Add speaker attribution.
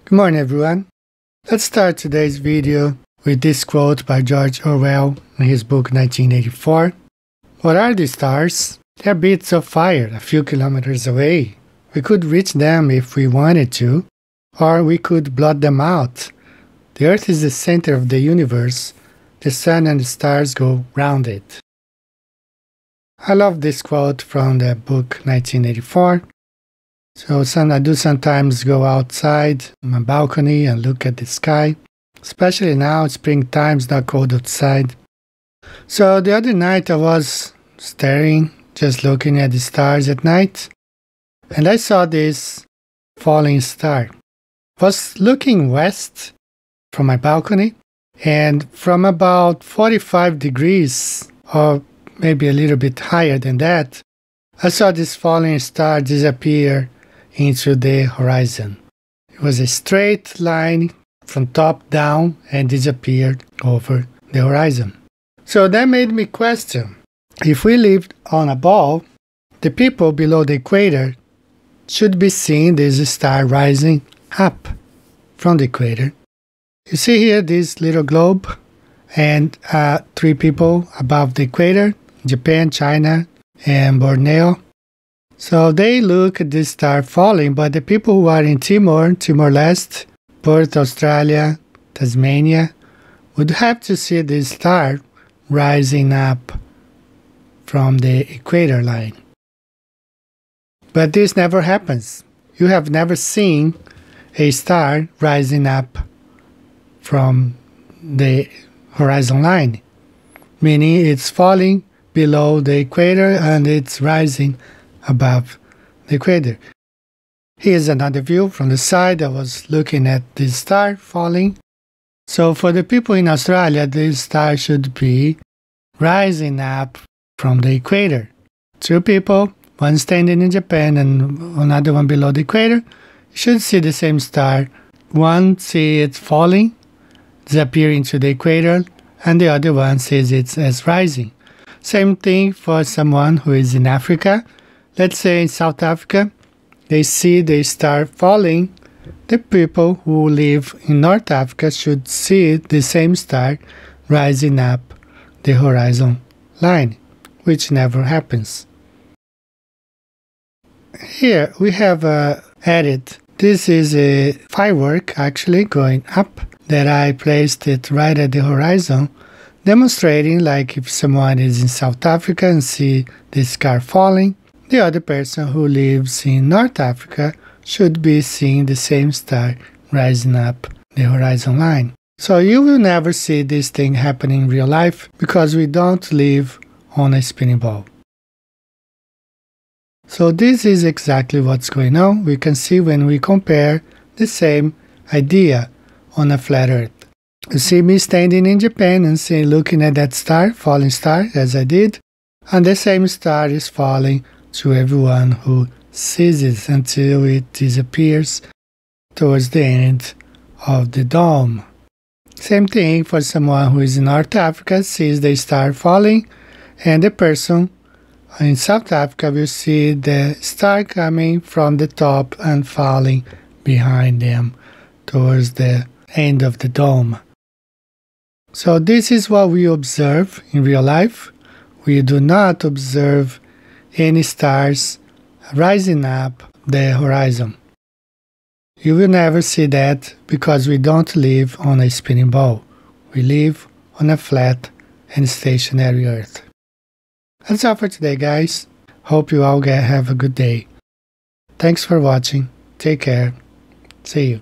Speaker 1: Good morning, everyone. Let's start today's video with this quote by George Orwell in his book 1984. What are the stars? They're bits of fire a few kilometers away. We could reach them if we wanted to, or we could blot them out. The Earth is the center of the universe. The sun and the stars go round it. I love this quote from the book 1984. So I do sometimes go outside on my balcony and look at the sky. Especially now, it's springtime, it's not cold outside. So the other night I was staring, just looking at the stars at night, and I saw this falling star. I was looking west from my balcony, and from about 45 degrees, or maybe a little bit higher than that, I saw this falling star disappear into the horizon. It was a straight line from top down and disappeared over the horizon. So that made me question, if we lived on a ball, the people below the equator should be seeing this star rising up from the equator. You see here this little globe and three people above the equator, Japan, China, and Borneo. So they look at this star falling, but the people who are in Timor-Leste, Perth, Australia, Tasmania, would have to see this star rising up from the equator line. But this never happens. You have never seen a star rising up from the horizon line, meaning it's falling below the equator and it's rising above the equator. Here's another view from the side. I was looking at this star falling. So for the people in Australia, this star should be rising up from the equator. Two people, one standing in Japan and another one below the equator, you should see the same star. One sees it falling, disappearing to the equator, and the other one sees it as rising. Same thing for someone who is in Africa. Let's say in South Africa, they see the star falling. The people who live in North Africa should see the same star rising up the horizon line, which never happens. Here we have added, this is a firework actually going up that I placed it right at the horizon, demonstrating like if someone is in South Africa and see the star falling, the other person who lives in North Africa should be seeing the same star rising up the horizon line. So you will never see this thing happening in real life because we don't live on a spinning ball. So this is exactly what's going on. We can see when we compare the same idea on a flat earth. You see me standing in Japan and looking at that star, falling star, as I did, and the same star is falling to everyone who sees it until it disappears towards the end of the dome. Same thing for someone who is in North Africa, sees the star falling, and the person in South Africa will see the star coming from the top and falling behind them towards the end of the dome. So this is what we observe in real life. We do not observe any stars rising up the horizon. You will never see that because we don't live on a spinning ball. We live on a flat and stationary earth. That's all for today, guys. Hope you all have a good day. Thanks for watching. Take care. See you.